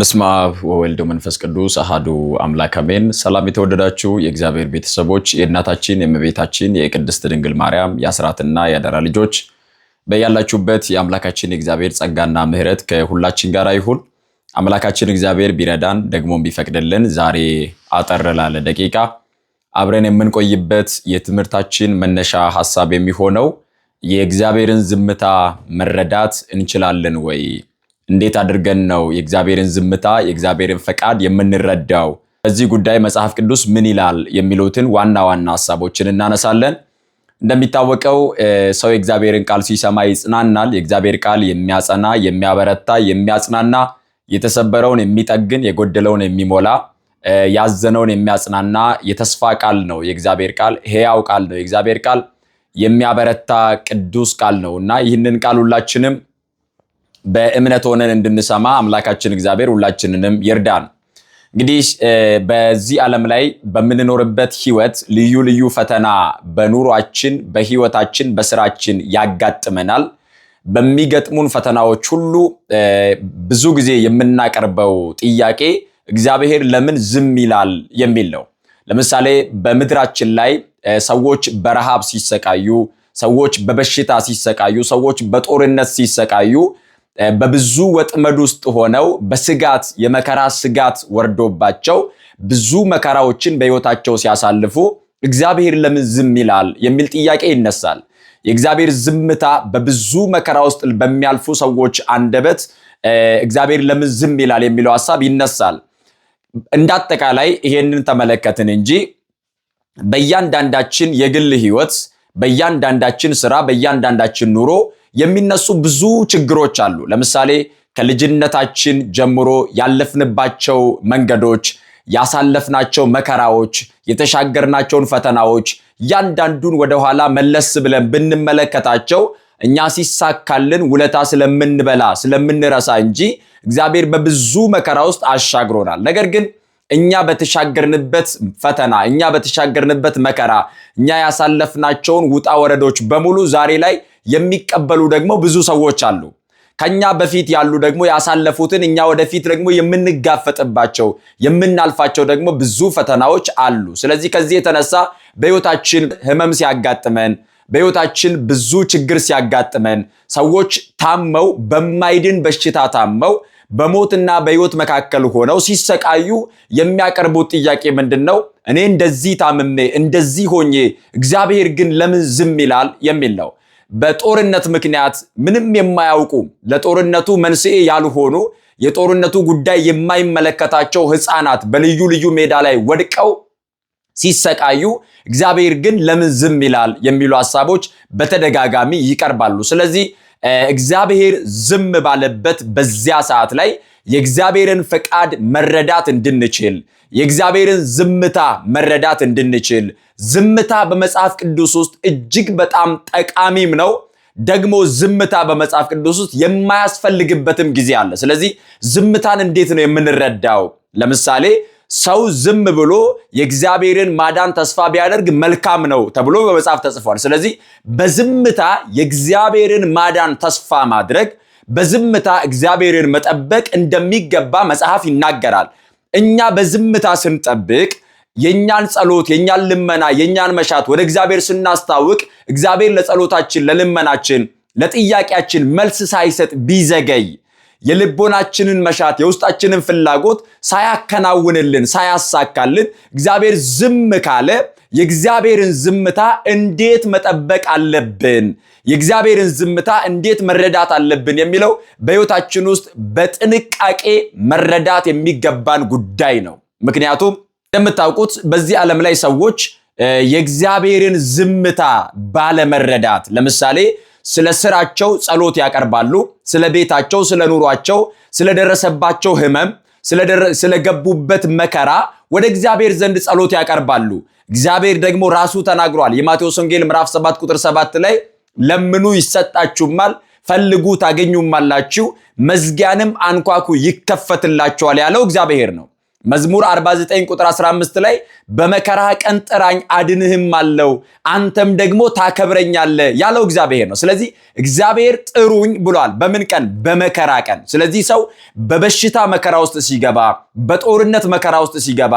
በስመ አብ ወወልድ ወመንፈስ ቅዱስ አሐዱ አምላክ አሜን። ሰላም የተወደዳችሁ የእግዚአብሔር ቤተሰቦች የእናታችን የእመቤታችን የቅድስት ድንግል ማርያም የአስራትና የአደራ ልጆች በያላችሁበት የአምላካችን የእግዚአብሔር ጸጋና ምሕረት ከሁላችን ጋር ይሁን። አምላካችን እግዚአብሔር ቢረዳን ደግሞ ቢፈቅድልን ዛሬ አጠር ላለ ደቂቃ አብረን የምንቆይበት የትምህርታችን መነሻ ሐሳብ የሚሆነው የእግዚአብሔርን ዝምታ መረዳት እንችላለን ወይ? እንዴት አድርገን ነው የእግዚአብሔርን ዝምታ የእግዚአብሔርን ፈቃድ የምንረዳው? በዚህ ጉዳይ መጽሐፍ ቅዱስ ምን ይላል የሚሉትን ዋና ዋና ሐሳቦችን እናነሳለን። እንደሚታወቀው ሰው የእግዚአብሔርን ቃል ሲሰማ ይጽናናል። የእግዚአብሔር ቃል የሚያጸና፣ የሚያበረታ፣ የሚያጽናና፣ የተሰበረውን የሚጠግን፣ የጎደለውን የሚሞላ፣ ያዘነውን የሚያጽናና የተስፋ ቃል ነው። የእግዚአብሔር ቃል ሕያው ቃል ነው። የእግዚአብሔር ቃል የሚያበረታ ቅዱስ ቃል ነውና ይህንን ቃል ሁላችንም በእምነት ሆነን እንድንሰማ አምላካችን እግዚአብሔር ሁላችንንም ይርዳን። እንግዲህ በዚህ ዓለም ላይ በምንኖርበት ህይወት ልዩ ልዩ ፈተና በኑሯችን፣ በህይወታችን፣ በስራችን ያጋጥመናል። በሚገጥሙን ፈተናዎች ሁሉ ብዙ ጊዜ የምናቀርበው ጥያቄ እግዚአብሔር ለምን ዝም ይላል የሚል ነው። ለምሳሌ በምድራችን ላይ ሰዎች በረሃብ ሲሰቃዩ፣ ሰዎች በበሽታ ሲሰቃዩ፣ ሰዎች በጦርነት ሲሰቃዩ፣ በብዙ ወጥመድ ውስጥ ሆነው በስጋት የመከራ ስጋት ወርዶባቸው ብዙ መከራዎችን በህይወታቸው ሲያሳልፉ እግዚአብሔር ለምን ዝም ይላል የሚል ጥያቄ ይነሳል። የእግዚአብሔር ዝምታ በብዙ መከራ ውስጥ በሚያልፉ ሰዎች አንደበት እግዚአብሔር ለምን ዝም ይላል የሚለው ሐሳብ ይነሳል። እንዳጠቃላይ ይሄንን ተመለከትን እንጂ በእያንዳንዳችን የግል ህይወት፣ በእያንዳንዳችን ስራ፣ በእያንዳንዳችን ኑሮ የሚነሱ ብዙ ችግሮች አሉ። ለምሳሌ ከልጅነታችን ጀምሮ ያለፍንባቸው መንገዶች፣ ያሳለፍናቸው መከራዎች፣ የተሻገርናቸውን ፈተናዎች እያንዳንዱን ወደኋላ መለስ ብለን ብንመለከታቸው እኛ ሲሳካልን ውለታ ስለምንበላ ስለምንረሳ እንጂ እግዚአብሔር በብዙ መከራ ውስጥ አሻግሮናል። ነገር ግን እኛ በተሻገርንበት ፈተና፣ እኛ በተሻገርንበት መከራ፣ እኛ ያሳለፍናቸውን ውጣ ወረዶች በሙሉ ዛሬ ላይ የሚቀበሉ ደግሞ ብዙ ሰዎች አሉ። ከኛ በፊት ያሉ ደግሞ ያሳለፉትን እኛ ወደፊት ደግሞ የምንጋፈጥባቸው የምናልፋቸው ደግሞ ብዙ ፈተናዎች አሉ። ስለዚህ ከዚህ የተነሳ በህይወታችን ህመም ሲያጋጥመን፣ በህይወታችን ብዙ ችግር ሲያጋጥመን፣ ሰዎች ታመው በማይድን በሽታ ታመው በሞትና በህይወት መካከል ሆነው ሲሰቃዩ የሚያቀርቡት ጥያቄ ምንድነው? እኔ እንደዚህ ታምሜ እንደዚህ ሆኜ እግዚአብሔር ግን ለምን ዝም ይላል የሚል ነው። በጦርነት ምክንያት ምንም የማያውቁ ለጦርነቱ መንስኤ ያልሆኑ የጦርነቱ ጉዳይ የማይመለከታቸው ህፃናት በልዩ ልዩ ሜዳ ላይ ወድቀው ሲሰቃዩ እግዚአብሔር ግን ለምን ዝም ይላል የሚሉ ሐሳቦች በተደጋጋሚ ይቀርባሉ። ስለዚህ እግዚአብሔር ዝም ባለበት በዚያ ሰዓት ላይ የእግዚአብሔርን ፈቃድ መረዳት እንድንችል፣ የእግዚአብሔርን ዝምታ መረዳት እንድንችል፣ ዝምታ በመጽሐፍ ቅዱስ ውስጥ እጅግ በጣም ጠቃሚም ነው። ደግሞ ዝምታ በመጽሐፍ ቅዱስ ውስጥ የማያስፈልግበትም ጊዜ አለ። ስለዚህ ዝምታን እንዴት ነው የምንረዳው? ለምሳሌ ሰው ዝም ብሎ የእግዚአብሔርን ማዳን ተስፋ ቢያደርግ መልካም ነው ተብሎ በመጽሐፍ ተጽፏል። ስለዚህ በዝምታ የእግዚአብሔርን ማዳን ተስፋ ማድረግ፣ በዝምታ እግዚአብሔርን መጠበቅ እንደሚገባ መጽሐፍ ይናገራል። እኛ በዝምታ ስንጠብቅ የኛን ጸሎት፣ የኛን ልመና፣ የኛን መሻት ወደ እግዚአብሔር ስናስታውቅ እግዚአብሔር ለጸሎታችን፣ ለልመናችን፣ ለጥያቄያችን መልስ ሳይሰጥ ቢዘገይ የልቦናችንን መሻት የውስጣችንን ፍላጎት ሳያከናውንልን ሳያሳካልን እግዚአብሔር ዝም ካለ የእግዚአብሔርን ዝምታ እንዴት መጠበቅ አለብን? የእግዚአብሔርን ዝምታ እንዴት መረዳት አለብን የሚለው በሕይወታችን ውስጥ በጥንቃቄ መረዳት የሚገባን ጉዳይ ነው። ምክንያቱም እንደምታውቁት በዚህ ዓለም ላይ ሰዎች የእግዚአብሔርን ዝምታ ባለመረዳት ለምሳሌ ስለ ስራቸው ጸሎት ያቀርባሉ፣ ስለ ቤታቸው፣ ስለ ኑሯቸው፣ ስለደረሰባቸው ህመም፣ ስለገቡበት መከራ ወደ እግዚአብሔር ዘንድ ጸሎት ያቀርባሉ። እግዚአብሔር ደግሞ ራሱ ተናግሯል። የማቴዎስ ወንጌል ምዕራፍ 7 ቁጥር 7 ላይ ለምኑ ይሰጣችሁማል፣ ፈልጉ ታገኙማላችሁ፣ መዝጊያንም አንኳኩ ይከፈትላችኋል ያለው እግዚአብሔር ነው። መዝሙር 49 ቁጥር 15 ላይ በመከራ ቀን ጥራኝ አድንህም አለው አንተም ደግሞ ታከብረኛለህ ያለው እግዚአብሔር ነው። ስለዚህ እግዚአብሔር ጥሩኝ ብሏል። በምን ቀን? በመከራ ቀን። ስለዚህ ሰው በበሽታ መከራ ውስጥ ሲገባ፣ በጦርነት መከራ ውስጥ ሲገባ፣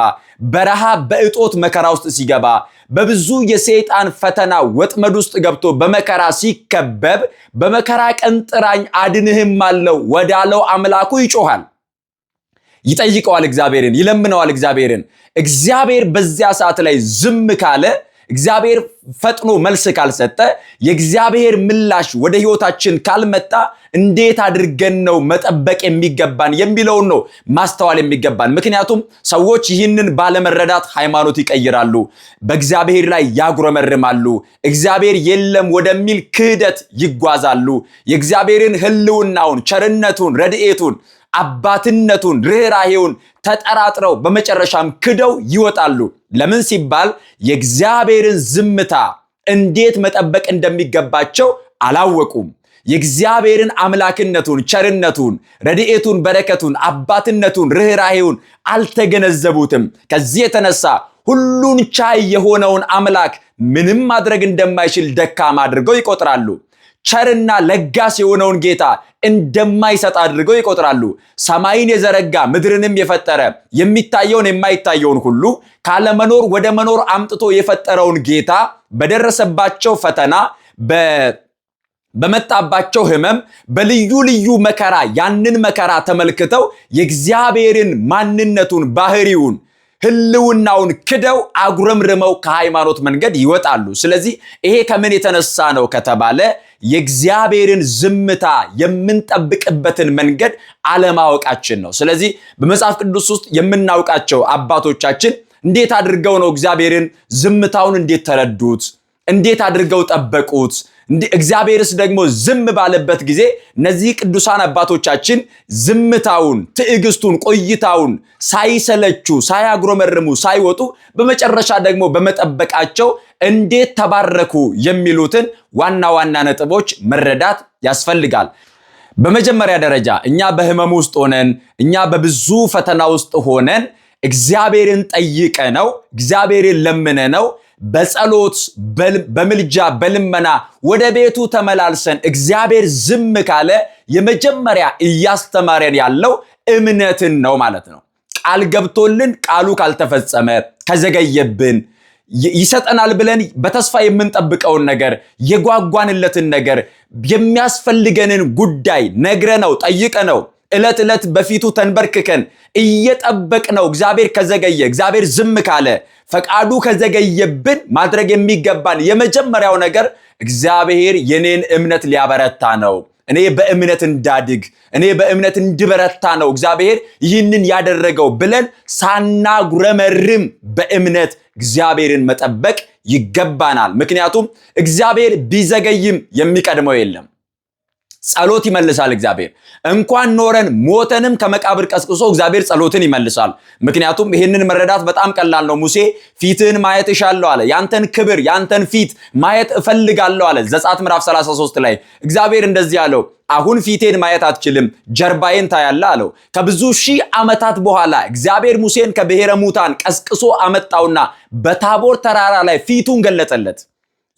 በረሃብ በእጦት መከራ ውስጥ ሲገባ፣ በብዙ የሰይጣን ፈተና ወጥመድ ውስጥ ገብቶ በመከራ ሲከበብ በመከራ ቀን ጥራኝ አድንህም አለው ወዳለው አምላኩ ይጮሃል፣ ይጠይቀዋል፣ እግዚአብሔርን ይለምነዋል። እግዚአብሔር በዚያ ሰዓት ላይ ዝም ካለ፣ እግዚአብሔር ፈጥኖ መልስ ካልሰጠ፣ የእግዚአብሔር ምላሽ ወደ ህይወታችን ካልመጣ እንዴት አድርገን ነው መጠበቅ የሚገባን የሚለውን ነው ማስተዋል የሚገባን። ምክንያቱም ሰዎች ይህንን ባለመረዳት ሃይማኖት ይቀይራሉ፣ በእግዚአብሔር ላይ ያጉረመርማሉ፣ እግዚአብሔር የለም ወደሚል ክህደት ይጓዛሉ። የእግዚአብሔርን ህልውናውን፣ ቸርነቱን፣ ረድኤቱን፣ አባትነቱን፣ ርህራሄውን ተጠራጥረው በመጨረሻም ክደው ይወጣሉ። ለምን ሲባል የእግዚአብሔርን ዝምታ እንዴት መጠበቅ እንደሚገባቸው አላወቁም። የእግዚአብሔርን አምላክነቱን፣ ቸርነቱን፣ ረድኤቱን፣ በረከቱን፣ አባትነቱን፣ ርህራሄውን አልተገነዘቡትም። ከዚህ የተነሳ ሁሉን ቻይ የሆነውን አምላክ ምንም ማድረግ እንደማይችል ደካማ አድርገው ይቆጥራሉ። ቸርና ለጋስ የሆነውን ጌታ እንደማይሰጥ አድርገው ይቆጥራሉ። ሰማይን የዘረጋ ምድርንም የፈጠረ የሚታየውን የማይታየውን ሁሉ ካለመኖር ወደ መኖር አምጥቶ የፈጠረውን ጌታ በደረሰባቸው ፈተና፣ በመጣባቸው ህመም፣ በልዩ ልዩ መከራ ያንን መከራ ተመልክተው የእግዚአብሔርን ማንነቱን፣ ባህሪውን፣ ህልውናውን ክደው አጉረምርመው ከሃይማኖት መንገድ ይወጣሉ። ስለዚህ ይሄ ከምን የተነሳ ነው ከተባለ የእግዚአብሔርን ዝምታ የምንጠብቅበትን መንገድ አለማወቃችን ነው። ስለዚህ በመጽሐፍ ቅዱስ ውስጥ የምናውቃቸው አባቶቻችን እንዴት አድርገው ነው እግዚአብሔርን ዝምታውን እንዴት ተረዱት? እንዴት አድርገው ጠበቁት? እግዚአብሔርስ ደግሞ ዝም ባለበት ጊዜ እነዚህ ቅዱሳን አባቶቻችን ዝምታውን፣ ትዕግስቱን፣ ቆይታውን ሳይሰለቹ፣ ሳያጉረመርሙ፣ ሳይወጡ በመጨረሻ ደግሞ በመጠበቃቸው እንዴት ተባረኩ የሚሉትን ዋና ዋና ነጥቦች መረዳት ያስፈልጋል። በመጀመሪያ ደረጃ እኛ በህመም ውስጥ ሆነን፣ እኛ በብዙ ፈተና ውስጥ ሆነን እግዚአብሔርን ጠይቀነው፣ እግዚአብሔርን ለምነነው፣ በጸሎት በምልጃ በልመና ወደ ቤቱ ተመላልሰን እግዚአብሔር ዝም ካለ የመጀመሪያ እያስተማረን ያለው እምነትን ነው ማለት ነው። ቃል ገብቶልን ቃሉ ካልተፈጸመ፣ ከዘገየብን፣ ይሰጠናል ብለን በተስፋ የምንጠብቀውን ነገር፣ የጓጓንለትን ነገር፣ የሚያስፈልገንን ጉዳይ ነግረነው ጠይቀነው ዕለት ዕለት በፊቱ ተንበርክከን እየጠበቅነው እግዚአብሔር ከዘገየ፣ እግዚአብሔር ዝም ካለ፣ ፈቃዱ ከዘገየብን ማድረግ የሚገባን የመጀመሪያው ነገር እግዚአብሔር የኔን እምነት ሊያበረታ ነው፣ እኔ በእምነት እንዳድግ፣ እኔ በእምነት እንድበረታ ነው እግዚአብሔር ይህንን ያደረገው ብለን ሳናጉረመርም በእምነት እግዚአብሔርን መጠበቅ ይገባናል። ምክንያቱም እግዚአብሔር ቢዘገይም የሚቀድመው የለም። ጸሎት ይመልሳል እግዚአብሔር። እንኳን ኖረን ሞተንም ከመቃብር ቀስቅሶ እግዚአብሔር ጸሎትን ይመልሳል። ምክንያቱም ይህንን መረዳት በጣም ቀላል ነው። ሙሴ ፊትህን ማየት እሻለሁ አለ። ያንተን ክብር፣ ያንተን ፊት ማየት እፈልጋለሁ አለ። ዘጸአት ምዕራፍ 33 ላይ እግዚአብሔር እንደዚህ አለው፣ አሁን ፊቴን ማየት አትችልም፣ ጀርባዬን ታያለህ አለው። ከብዙ ሺህ ዓመታት በኋላ እግዚአብሔር ሙሴን ከብሔረ ሙታን ቀስቅሶ አመጣውና በታቦር ተራራ ላይ ፊቱን ገለጠለት።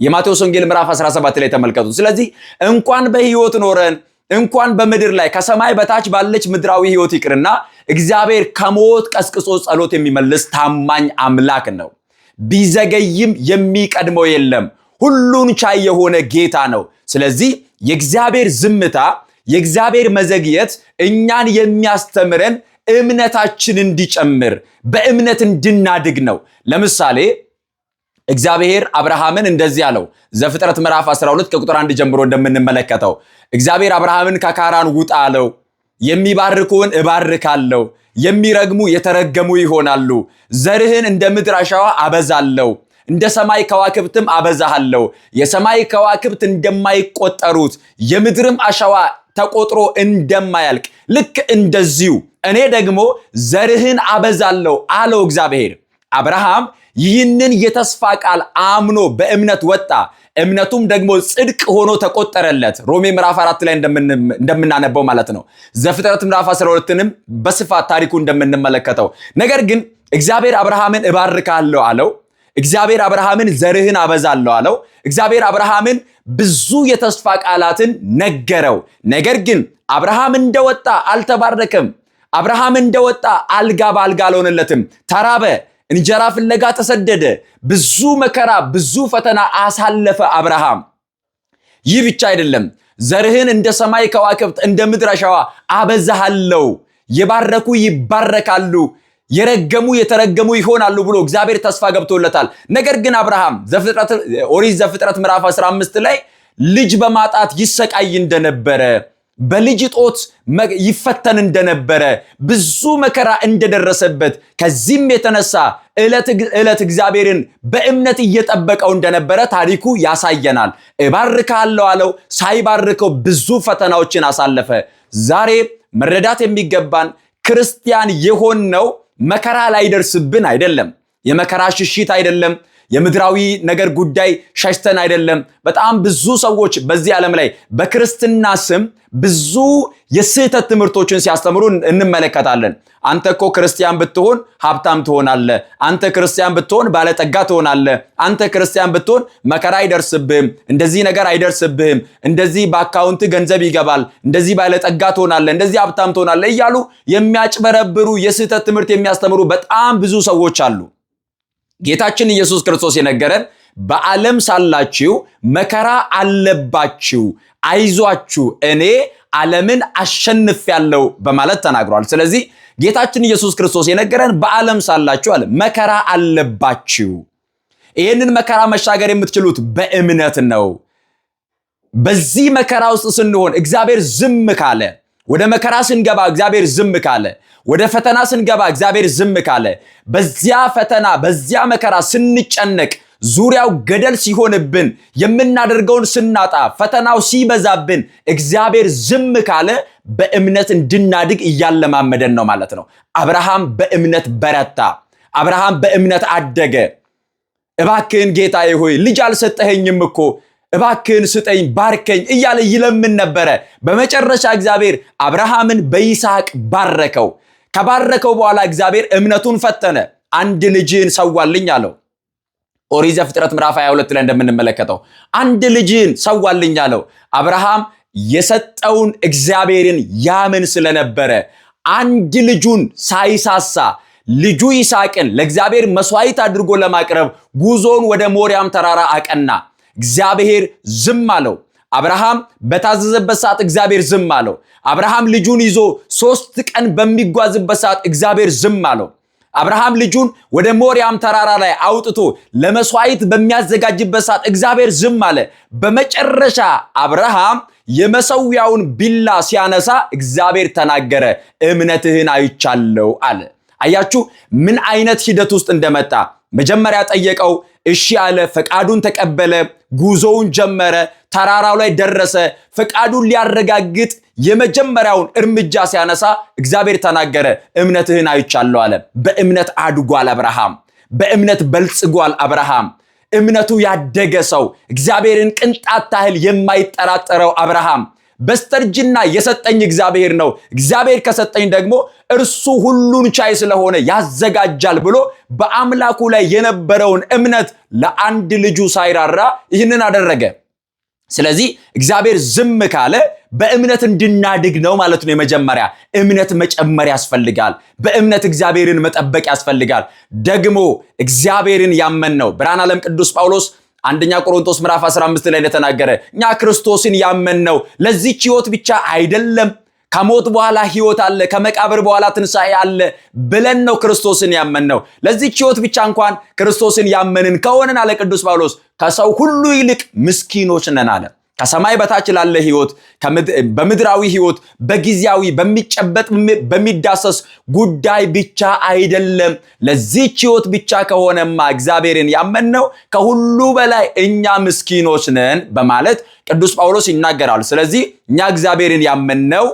የማቴዎስ ወንጌል ምዕራፍ 17 ላይ ተመልከቱ። ስለዚህ እንኳን በህይወት ኖረን እንኳን በምድር ላይ ከሰማይ በታች ባለች ምድራዊ ህይወት ይቅርና እግዚአብሔር ከሞት ቀስቅሶ ጸሎት የሚመልስ ታማኝ አምላክ ነው። ቢዘገይም የሚቀድመው የለም። ሁሉን ቻይ የሆነ ጌታ ነው። ስለዚህ የእግዚአብሔር ዝምታ፣ የእግዚአብሔር መዘግየት እኛን የሚያስተምረን እምነታችን እንዲጨምር፣ በእምነት እንድናድግ ነው። ለምሳሌ እግዚአብሔር አብርሃምን እንደዚህ አለው። ዘፍጥረት ምዕራፍ 12 ከቁጥር 1 ጀምሮ እንደምንመለከተው እግዚአብሔር አብርሃምን ከካራን ውጣ አለው። የሚባርኩን እባርካለሁ፣ የሚረግሙ የተረገሙ ይሆናሉ። ዘርህን እንደ ምድር አሸዋ አበዛለሁ፣ እንደ ሰማይ ከዋክብትም አበዛሃለሁ። የሰማይ ከዋክብት እንደማይቆጠሩት የምድርም አሸዋ ተቆጥሮ እንደማያልቅ ልክ እንደዚሁ እኔ ደግሞ ዘርህን አበዛለሁ አለው እግዚአብሔር። አብርሃም ይህንን የተስፋ ቃል አምኖ በእምነት ወጣ፣ እምነቱም ደግሞ ጽድቅ ሆኖ ተቆጠረለት። ሮሜ ምዕራፍ 4 ላይ እንደምናነበው ማለት ነው። ዘፍጥረት ምዕራፍ 12ንም በስፋት ታሪኩ እንደምንመለከተው። ነገር ግን እግዚአብሔር አብርሃምን እባርካለሁ አለው። እግዚአብሔር አብርሃምን ዘርህን አበዛለሁ አለው። እግዚአብሔር አብርሃምን ብዙ የተስፋ ቃላትን ነገረው። ነገር ግን አብርሃም እንደወጣ አልተባረከም። አብርሃም እንደወጣ አልጋ በአልጋ አልሆነለትም። ተራበ፣ እንጀራ ፍለጋ ተሰደደ፣ ብዙ መከራ፣ ብዙ ፈተና አሳለፈ አብርሃም። ይህ ብቻ አይደለም፣ ዘርህን እንደ ሰማይ ከዋክብት እንደ ምድር አሸዋ አበዛሃለሁ፣ የባረኩ ይባረካሉ፣ የረገሙ የተረገሙ ይሆናሉ ብሎ እግዚአብሔር ተስፋ ገብቶለታል። ነገር ግን አብርሃም ኦሪት ዘፍጥረት ምዕራፍ 15 ላይ ልጅ በማጣት ይሰቃይ እንደነበረ፣ በልጅ ጦት ይፈተን እንደነበረ፣ ብዙ መከራ እንደደረሰበት፣ ከዚህም የተነሳ ዕለት እግዚአብሔርን በእምነት እየጠበቀው እንደነበረ ታሪኩ ያሳየናል። እባርካለሁ አለው፣ ሳይባርከው ብዙ ፈተናዎችን አሳለፈ። ዛሬ መረዳት የሚገባን ክርስቲያን የሆነው መከራ ላይደርስብን አይደለም። የመከራ ሽሽት አይደለም። የምድራዊ ነገር ጉዳይ ሸሽተን አይደለም። በጣም ብዙ ሰዎች በዚህ ዓለም ላይ በክርስትና ስም ብዙ የስህተት ትምህርቶችን ሲያስተምሩ እንመለከታለን። አንተ እኮ ክርስቲያን ብትሆን ሀብታም ትሆናለህ፣ አንተ ክርስቲያን ብትሆን ባለጠጋ ትሆናለህ፣ አንተ ክርስቲያን ብትሆን መከራ አይደርስብህም፣ እንደዚህ ነገር አይደርስብህም፣ እንደዚህ በአካውንት ገንዘብ ይገባል፣ እንደዚህ ባለጠጋ ትሆናለህ፣ እንደዚህ ሀብታም ትሆናለህ እያሉ የሚያጭበረብሩ የስህተት ትምህርት የሚያስተምሩ በጣም ብዙ ሰዎች አሉ። ጌታችን ኢየሱስ ክርስቶስ የነገረን በዓለም ሳላችሁ መከራ አለባችሁ፣ አይዟችሁ እኔ ዓለምን አሸንፌአለሁ በማለት ተናግሯል። ስለዚህ ጌታችን ኢየሱስ ክርስቶስ የነገረን በዓለም ሳላችሁ አለ መከራ አለባችሁ። ይህንን መከራ መሻገር የምትችሉት በእምነት ነው። በዚህ መከራ ውስጥ ስንሆን እግዚአብሔር ዝም ካለ፣ ወደ መከራ ስንገባ እግዚአብሔር ዝም ካለ፣ ወደ ፈተና ስንገባ እግዚአብሔር ዝም ካለ፣ በዚያ ፈተና በዚያ መከራ ስንጨነቅ፣ ዙሪያው ገደል ሲሆንብን፣ የምናደርገውን ስናጣ፣ ፈተናው ሲበዛብን እግዚአብሔር ዝም ካለ በእምነት እንድናድግ እያለማመደን ነው ማለት ነው። አብርሃም በእምነት በረታ። አብርሃም በእምነት አደገ። እባክህን ጌታዬ ሆይ ልጅ አልሰጠኸኝም እኮ እባክህን ስጠኝ፣ ባርከኝ እያለ ይለምን ነበረ። በመጨረሻ እግዚአብሔር አብርሃምን በይስሐቅ ባረከው። ከባረከው በኋላ እግዚአብሔር እምነቱን ፈተነ። አንድ ልጅህን ሰዋልኝ አለው። ኦሪት ዘፍጥረት ምዕራፍ 22 ላይ እንደምንመለከተው አንድ ልጅህን ሰዋልኝ አለው። አብርሃም የሰጠውን እግዚአብሔርን ያምን ስለነበረ አንድ ልጁን ሳይሳሳ ልጁ ይስሐቅን ለእግዚአብሔር መስዋዕት አድርጎ ለማቅረብ ጉዞውን ወደ ሞሪያም ተራራ አቀና። እግዚአብሔር ዝም አለው። አብርሃም በታዘዘበት ሰዓት እግዚአብሔር ዝም አለው። አብርሃም ልጁን ይዞ 3 ቀን በሚጓዝበት ሰዓት እግዚአብሔር ዝም አለው። አብርሃም ልጁን ወደ ሞሪያም ተራራ ላይ አውጥቶ ለመስዋዕት በሚያዘጋጅበት ሰዓት እግዚአብሔር ዝም አለ። በመጨረሻ አብርሃም የመሰዊያውን ቢላ ሲያነሳ እግዚአብሔር ተናገረ፣ እምነትህን አይቻለሁ አለ። አያችሁ ምን አይነት ሂደት ውስጥ እንደመጣ። መጀመሪያ ጠየቀው፣ እሺ አለ፣ ፈቃዱን ተቀበለ፣ ጉዞውን ጀመረ፣ ተራራው ላይ ደረሰ። ፈቃዱን ሊያረጋግጥ የመጀመሪያውን እርምጃ ሲያነሳ እግዚአብሔር ተናገረ፣ እምነትህን አይቻለሁ አለ። በእምነት አድጓል አብርሃም። በእምነት በልጽጓል አብርሃም። እምነቱ ያደገ ሰው፣ እግዚአብሔርን ቅንጣት ታህል የማይጠራጠረው አብርሃም በስተርጅና የሰጠኝ እግዚአብሔር ነው፣ እግዚአብሔር ከሰጠኝ ደግሞ እርሱ ሁሉን ቻይ ስለሆነ ያዘጋጃል ብሎ በአምላኩ ላይ የነበረውን እምነት ለአንድ ልጁ ሳይራራ ይህንን አደረገ። ስለዚህ እግዚአብሔር ዝም ካለ በእምነት እንድናድግ ነው ማለት ነው። የመጀመሪያ እምነት መጨመር ያስፈልጋል። በእምነት እግዚአብሔርን መጠበቅ ያስፈልጋል። ደግሞ እግዚአብሔርን ያመን ነው። ብርሃነ ዓለም ቅዱስ ጳውሎስ አንደኛ ቆሮንቶስ ምዕራፍ 15 ላይ እንደተናገረ እኛ ክርስቶስን ያመን ነው ለዚህች ሕይወት ብቻ አይደለም፣ ከሞት በኋላ ሕይወት አለ፣ ከመቃብር በኋላ ትንሣኤ አለ ብለን ነው ክርስቶስን ያመን ነው። ለዚህች ሕይወት ብቻ እንኳን ክርስቶስን ያመንን ከሆነን አለ ቅዱስ ጳውሎስ ከሰው ሁሉ ይልቅ ምስኪኖች ነን አለ። ከሰማይ በታች ላለ ሕይወት፣ በምድራዊ ሕይወት፣ በጊዜያዊ በሚጨበጥ በሚዳሰስ ጉዳይ ብቻ አይደለም። ለዚህች ሕይወት ብቻ ከሆነማ እግዚአብሔርን ያመንነው ከሁሉ በላይ እኛ ምስኪኖች ነን በማለት ቅዱስ ጳውሎስ ይናገራል። ስለዚህ እኛ እግዚአብሔርን ያመንነው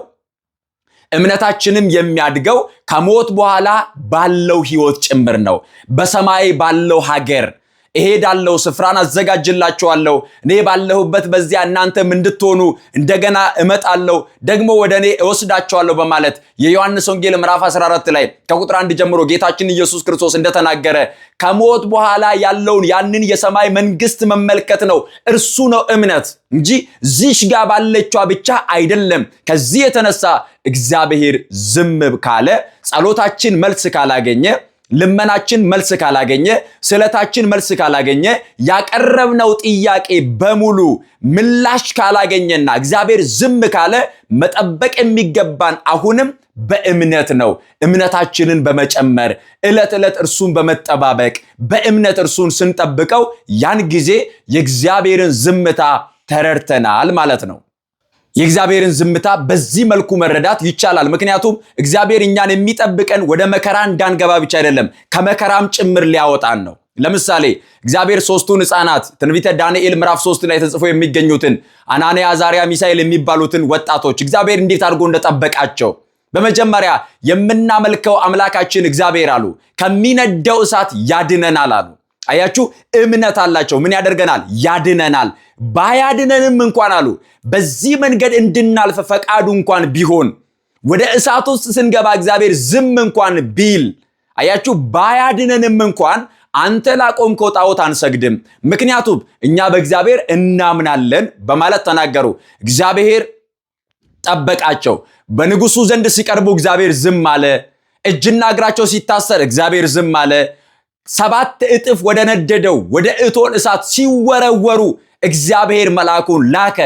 እምነታችንም የሚያድገው ከሞት በኋላ ባለው ሕይወት ጭምር ነው። በሰማይ ባለው ሀገር እሄዳለሁ፣ ስፍራን አዘጋጅላችኋለሁ፣ እኔ ባለሁበት በዚያ እናንተም እንድትሆኑ እንደገና እመጣለሁ፣ ደግሞ ወደ እኔ እወስዳችኋለሁ በማለት የዮሐንስ ወንጌል ምዕራፍ 14 ላይ ከቁጥር 1 ጀምሮ ጌታችን ኢየሱስ ክርስቶስ እንደተናገረ ከሞት በኋላ ያለውን ያንን የሰማይ መንግስት መመልከት ነው። እርሱ ነው እምነት እንጂ ዚሽ ጋር ባለችዋ ብቻ አይደለም። ከዚህ የተነሳ እግዚአብሔር ዝም ካለ፣ ጸሎታችን መልስ ካላገኘ፣ ልመናችን መልስ ካላገኘ፣ ስለታችን መልስ ካላገኘ፣ ያቀረብነው ጥያቄ በሙሉ ምላሽ ካላገኘና እግዚአብሔር ዝም ካለ መጠበቅ የሚገባን አሁንም በእምነት ነው። እምነታችንን በመጨመር ዕለት ዕለት እርሱን በመጠባበቅ በእምነት እርሱን ስንጠብቀው ያን ጊዜ የእግዚአብሔርን ዝምታ ተረድተናል ማለት ነው። የእግዚአብሔርን ዝምታ በዚህ መልኩ መረዳት ይቻላል። ምክንያቱም እግዚአብሔር እኛን የሚጠብቀን ወደ መከራ እንዳንገባ ብቻ አይደለም፣ ከመከራም ጭምር ሊያወጣን ነው። ለምሳሌ እግዚአብሔር ሶስቱን ሕፃናት ትንቢተ ዳንኤል ምዕራፍ 3 ላይ ተጽፎ የሚገኙትን አናንያ፣ አዛርያ፣ ሚሳኤል የሚባሉትን ወጣቶች እግዚአብሔር እንዴት አድርጎ እንደጠበቃቸው በመጀመሪያ የምናመልከው አምላካችን እግዚአብሔር አሉ ከሚነደው እሳት ያድነናል አሉ። አያችሁ፣ እምነት አላቸው። ምን ያደርገናል? ያድነናል። ባያድነንም እንኳን አሉ በዚህ መንገድ እንድናልፍ ፈቃዱ እንኳን ቢሆን ወደ እሳት ውስጥ ስንገባ እግዚአብሔር ዝም እንኳን ቢል፣ አያችሁ፣ ባያድነንም እንኳን አንተ ላቆምከው ጣዖት አንሰግድም፣ ምክንያቱም እኛ በእግዚአብሔር እናምናለን በማለት ተናገሩ። እግዚአብሔር ጠበቃቸው። በንጉሱ ዘንድ ሲቀርቡ እግዚአብሔር ዝም አለ። እጅና እግራቸው ሲታሰር እግዚአብሔር ዝም አለ። 7 እጥፍ ወደ ነደደው ወደ እቶን እሳት ሲወረወሩ እግዚአብሔር መልአኩን ላከ።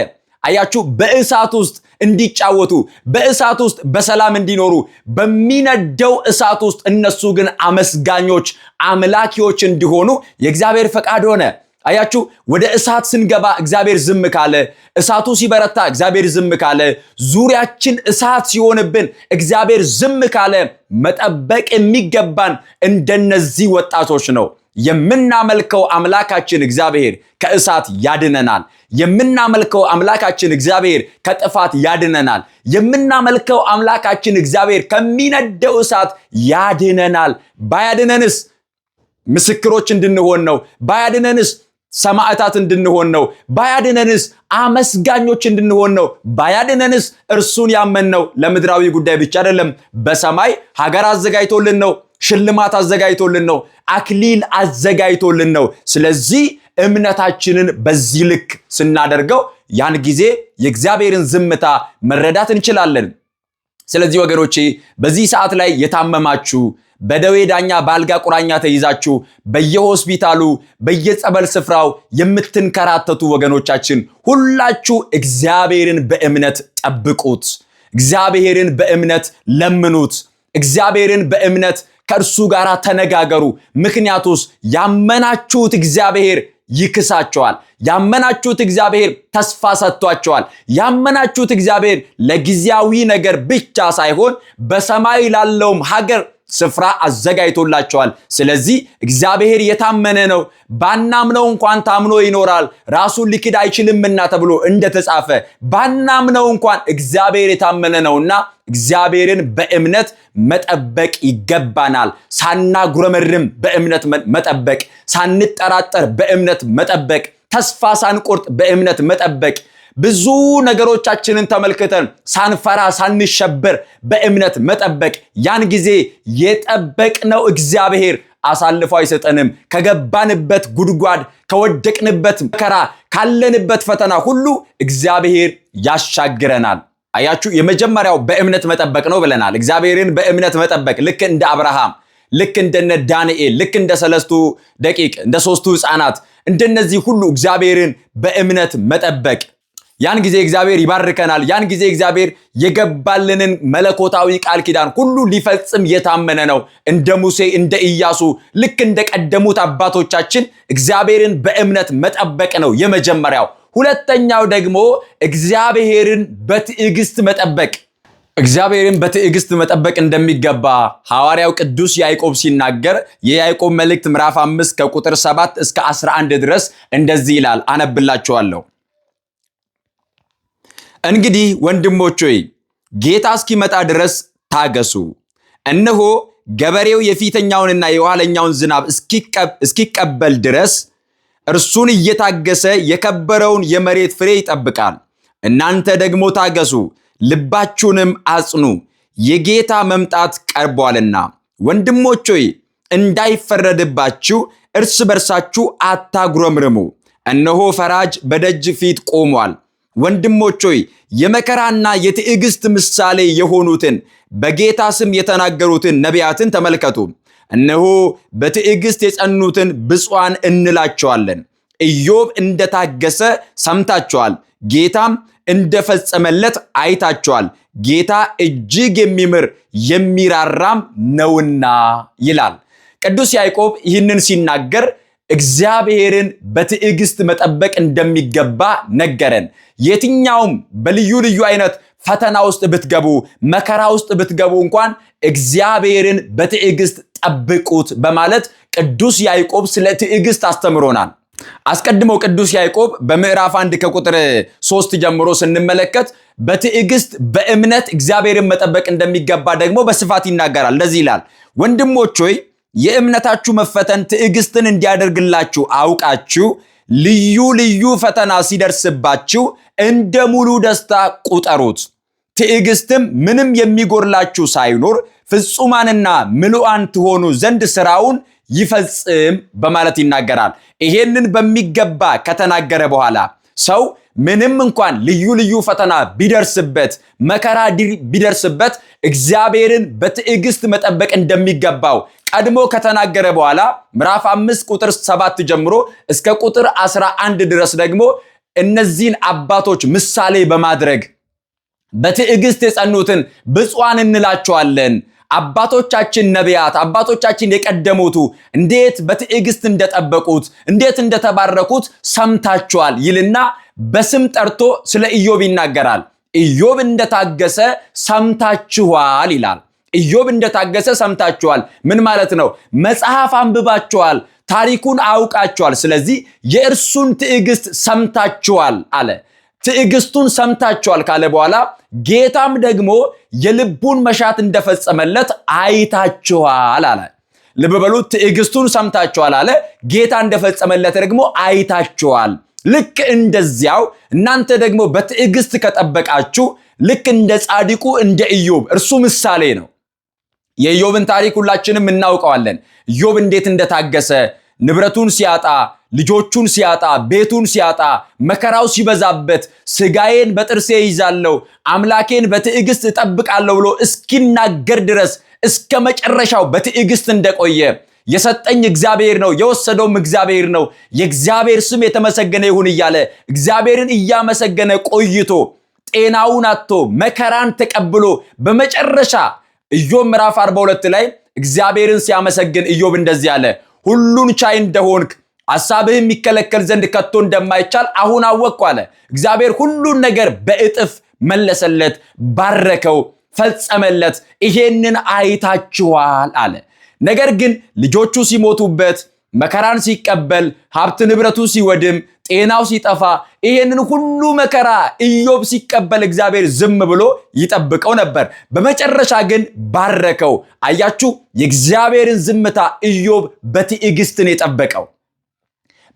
አያችሁ፣ በእሳት ውስጥ እንዲጫወቱ፣ በእሳት ውስጥ በሰላም እንዲኖሩ፣ በሚነደው እሳት ውስጥ እነሱ ግን አመስጋኞች፣ አምላኪዎች እንዲሆኑ የእግዚአብሔር ፈቃድ ሆነ። አያችሁ፣ ወደ እሳት ስንገባ እግዚአብሔር ዝም ካለ፣ እሳቱ ሲበረታ እግዚአብሔር ዝም ካለ፣ ዙሪያችን እሳት ሲሆንብን እግዚአብሔር ዝም ካለ መጠበቅ የሚገባን እንደነዚህ ወጣቶች ነው። የምናመልከው አምላካችን እግዚአብሔር ከእሳት ያድነናል። የምናመልከው አምላካችን እግዚአብሔር ከጥፋት ያድነናል። የምናመልከው አምላካችን እግዚአብሔር ከሚነደው እሳት ያድነናል። ባያድነንስ ምስክሮች እንድንሆን ነው። ባያድነንስ ሰማዕታት እንድንሆን ነው። ባያድነንስ አመስጋኞች እንድንሆን ነው። ባያድነንስ እርሱን ያመንነው ለምድራዊ ጉዳይ ብቻ አይደለም፣ በሰማይ ሀገር አዘጋጅቶልን ነው። ሽልማት አዘጋጅቶልን ነው። አክሊል አዘጋጅቶልን ነው። ስለዚህ እምነታችንን በዚህ ልክ ስናደርገው ያን ጊዜ የእግዚአብሔርን ዝምታ መረዳት እንችላለን። ስለዚህ ወገኖቼ በዚህ ሰዓት ላይ የታመማችሁ፣ በደዌ ዳኛ በአልጋ ቁራኛ ተይዛችሁ በየሆስፒታሉ በየጸበል ስፍራው የምትንከራተቱ ወገኖቻችን ሁላችሁ እግዚአብሔርን በእምነት ጠብቁት። እግዚአብሔርን በእምነት ለምኑት። እግዚአብሔርን በእምነት ከእርሱ ጋር ተነጋገሩ። ምክንያቱስ ያመናችሁት እግዚአብሔር ይክሳቸዋል። ያመናችሁት እግዚአብሔር ተስፋ ሰጥቷቸዋል። ያመናችሁት እግዚአብሔር ለጊዜያዊ ነገር ብቻ ሳይሆን በሰማይ ላለውም ሀገር ስፍራ አዘጋጅቶላቸዋል። ስለዚህ እግዚአብሔር የታመነ ነው። ባናምነው እንኳን ታምኖ ይኖራል፣ ራሱን ሊክድ አይችልምና ተብሎ እንደተጻፈ ባናምነው እንኳን እግዚአብሔር የታመነ ነውና እግዚአብሔርን በእምነት መጠበቅ ይገባናል። ሳናጉረመርም በእምነት መጠበቅ፣ ሳንጠራጠር በእምነት መጠበቅ፣ ተስፋ ሳንቆርጥ በእምነት መጠበቅ፣ ብዙ ነገሮቻችንን ተመልክተን ሳንፈራ ሳንሸበር በእምነት መጠበቅ። ያን ጊዜ የጠበቅነው እግዚአብሔር አሳልፎ አይሰጠንም። ከገባንበት ጉድጓድ፣ ከወደቅንበት መከራ፣ ካለንበት ፈተና ሁሉ እግዚአብሔር ያሻግረናል። አያችሁ፣ የመጀመሪያው በእምነት መጠበቅ ነው ብለናል። እግዚአብሔርን በእምነት መጠበቅ ልክ እንደ አብርሃም፣ ልክ እንደነ ዳንኤል፣ ልክ እንደ 3 ደቂቅ፣ እንደ 3 ሕፃናት እንደነዚህ ሁሉ እግዚአብሔርን በእምነት መጠበቅ። ያን ጊዜ እግዚአብሔር ይባርከናል። ያን ጊዜ እግዚአብሔር የገባልንን መለኮታዊ ቃል ኪዳን ሁሉ ሊፈጽም የታመነ ነው። እንደ ሙሴ፣ እንደ ኢያሱ፣ ልክ እንደ ቀደሙት አባቶቻችን እግዚአብሔርን በእምነት መጠበቅ ነው የመጀመሪያው። ሁለተኛው ደግሞ እግዚአብሔርን በትዕግስት መጠበቅ። እግዚአብሔርን በትዕግስት መጠበቅ እንደሚገባ ሐዋርያው ቅዱስ ያዕቆብ ሲናገር የያዕቆብ መልእክት ምዕራፍ 5 ከቁጥር 7 እስከ 11 ድረስ እንደዚህ ይላል። አነብላችኋለሁ። እንግዲህ ወንድሞች ሆይ ጌታ እስኪመጣ ድረስ ታገሱ። እነሆ ገበሬው የፊተኛውንና የኋለኛውን ዝናብ እስኪቀበል ድረስ እርሱን እየታገሰ የከበረውን የመሬት ፍሬ ይጠብቃል። እናንተ ደግሞ ታገሱ፣ ልባችሁንም አጽኑ፣ የጌታ መምጣት ቀርቧልና። ወንድሞች ሆይ እንዳይፈረድባችሁ እርስ በርሳችሁ አታጉረምርሙ፣ እነሆ ፈራጅ በደጅ ፊት ቆሟል። ወንድሞች ሆይ የመከራና የትዕግስት ምሳሌ የሆኑትን በጌታ ስም የተናገሩትን ነቢያትን ተመልከቱ። እነሆ በትዕግስት የጸኑትን ብፁዓን እንላቸዋለን። ኢዮብ እንደታገሰ ሰምታችኋል፣ ጌታም እንደፈጸመለት አይታችኋል። ጌታ እጅግ የሚምር የሚራራም ነውና ይላል። ቅዱስ ያዕቆብ ይህንን ሲናገር እግዚአብሔርን በትዕግስት መጠበቅ እንደሚገባ ነገረን። የትኛውም በልዩ ልዩ አይነት ፈተና ውስጥ ብትገቡ፣ መከራ ውስጥ ብትገቡ እንኳን እግዚአብሔርን በትዕግስት ጠብቁት በማለት ቅዱስ ያዕቆብ ስለ ትዕግስት አስተምሮናል። አስቀድሞ ቅዱስ ያዕቆብ በምዕራፍ 1 ከቁጥር 3 ጀምሮ ስንመለከት በትዕግስት በእምነት እግዚአብሔርን መጠበቅ እንደሚገባ ደግሞ በስፋት ይናገራል። እንደዚህ ይላል፣ ወንድሞች ሆይ የእምነታችሁ መፈተን ትዕግስትን እንዲያደርግላችሁ አውቃችሁ ልዩ ልዩ ፈተና ሲደርስባችሁ እንደ ሙሉ ደስታ ቁጠሩት። ትዕግስትም ምንም የሚጎርላችሁ ሳይኖር ፍጹማንና ምሉዓን ትሆኑ ዘንድ ስራውን ይፈጽም በማለት ይናገራል። ይሄንን በሚገባ ከተናገረ በኋላ ሰው ምንም እንኳን ልዩ ልዩ ፈተና ቢደርስበት፣ መከራ ቢደርስበት እግዚአብሔርን በትዕግስት መጠበቅ እንደሚገባው ቀድሞ ከተናገረ በኋላ ምዕራፍ 5 ቁጥር 7 ጀምሮ እስከ ቁጥር 11 ድረስ ደግሞ እነዚህን አባቶች ምሳሌ በማድረግ በትዕግስት የጸኑትን ብፁዓን እንላቸዋለን። አባቶቻችን ነቢያት፣ አባቶቻችን የቀደሙት እንዴት በትዕግስት እንደጠበቁት እንዴት እንደተባረኩት ሰምታችኋል ይልና በስም ጠርቶ ስለ ኢዮብ ይናገራል። ኢዮብ እንደታገሰ ሰምታችኋል ይላል። ኢዮብ እንደታገሰ ሰምታችኋል ምን ማለት ነው? መጽሐፍ አንብባችኋል፣ ታሪኩን አውቃችኋል። ስለዚህ የእርሱን ትዕግስት ሰምታችኋል አለ። ትዕግስቱን ሰምታችኋል ካለ በኋላ ጌታም ደግሞ የልቡን መሻት እንደፈጸመለት አይታችኋል አለ። ልብ በሉ፣ ትዕግስቱን ሰምታችኋል አለ፣ ጌታ እንደፈጸመለት ደግሞ አይታችኋል። ልክ እንደዚያው እናንተ ደግሞ በትዕግስት ከጠበቃችሁ ልክ እንደ ጻድቁ እንደ ኢዮብ፣ እርሱ ምሳሌ ነው። የኢዮብን ታሪክ ሁላችንም እናውቀዋለን። ኢዮብ እንዴት እንደታገሰ ንብረቱን ሲያጣ፣ ልጆቹን ሲያጣ፣ ቤቱን ሲያጣ፣ መከራው ሲበዛበት ስጋዬን በጥርሴ ይዛለሁ አምላኬን በትዕግስት እጠብቃለሁ ብሎ እስኪናገር ድረስ እስከ መጨረሻው በትዕግስት እንደቆየ የሰጠኝ እግዚአብሔር ነው፣ የወሰደውም እግዚአብሔር ነው፣ የእግዚአብሔር ስም የተመሰገነ ይሁን እያለ እግዚአብሔርን እያመሰገነ ቆይቶ ጤናውን አጥቶ መከራን ተቀብሎ በመጨረሻ ኢዮብ ምዕራፍ 42 ላይ እግዚአብሔርን ሲያመሰግን ኢዮብ እንደዚህ አለ፣ ሁሉን ቻይ እንደሆንክ ሐሳብህ የሚከለከል ዘንድ ከቶ እንደማይቻል አሁን አወቅኩ አለ። እግዚአብሔር ሁሉን ነገር በእጥፍ መለሰለት፣ ባረከው፣ ፈጸመለት። ይሄንን አይታችኋል አለ። ነገር ግን ልጆቹ ሲሞቱበት፣ መከራን ሲቀበል፣ ሀብት ንብረቱ ሲወድም፣ ጤናው ሲጠፋ፣ ይሄንን ሁሉ መከራ ኢዮብ ሲቀበል እግዚአብሔር ዝም ብሎ ይጠብቀው ነበር። በመጨረሻ ግን ባረከው። አያችሁ፣ የእግዚአብሔርን ዝምታ ኢዮብ በትዕግስትን የጠበቀው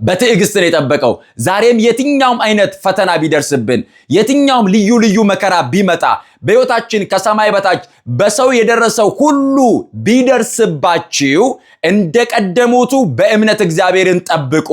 በትዕግስትን የጠበቀው። ዛሬም የትኛውም አይነት ፈተና ቢደርስብን፣ የትኛውም ልዩ ልዩ መከራ ቢመጣ በሕይወታችን ከሰማይ በታች በሰው የደረሰው ሁሉ ቢደርስባችሁ እንደቀደሙቱ በእምነት እግዚአብሔርን ጠብቁ።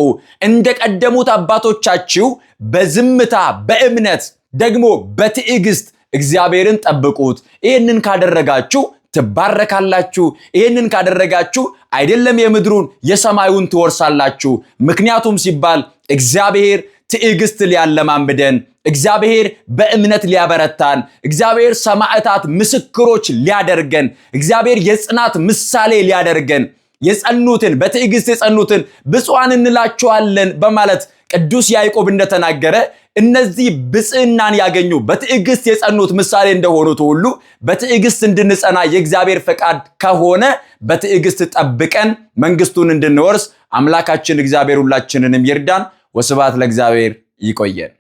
እንደቀደሙት አባቶቻችሁ በዝምታ በእምነት ደግሞ በትዕግስት እግዚአብሔርን ጠብቁት። ይህንን ካደረጋችሁ ትባረካላችሁ። ይህንን ካደረጋችሁ አይደለም የምድሩን የሰማዩን ትወርሳላችሁ። ምክንያቱም ሲባል እግዚአብሔር ትዕግስት ሊያለማምደን፣ እግዚአብሔር በእምነት ሊያበረታን፣ እግዚአብሔር ሰማዕታት ምስክሮች ሊያደርገን፣ እግዚአብሔር የጽናት ምሳሌ ሊያደርገን፣ የጸኑትን በትዕግስት የጸኑትን ብፁዓን እንላቸዋለን በማለት ቅዱስ ያዕቆብ እንደተናገረ እነዚህ ብጽዕናን ያገኙ በትዕግስት የጸኑት ምሳሌ እንደሆኑት ሁሉ በትዕግስት እንድንጸና የእግዚአብሔር ፈቃድ ከሆነ በትዕግስት ጠብቀን መንግስቱን እንድንወርስ አምላካችን እግዚአብሔር ሁላችንንም ይርዳን። ወስብሐት ለእግዚአብሔር። ይቆየን።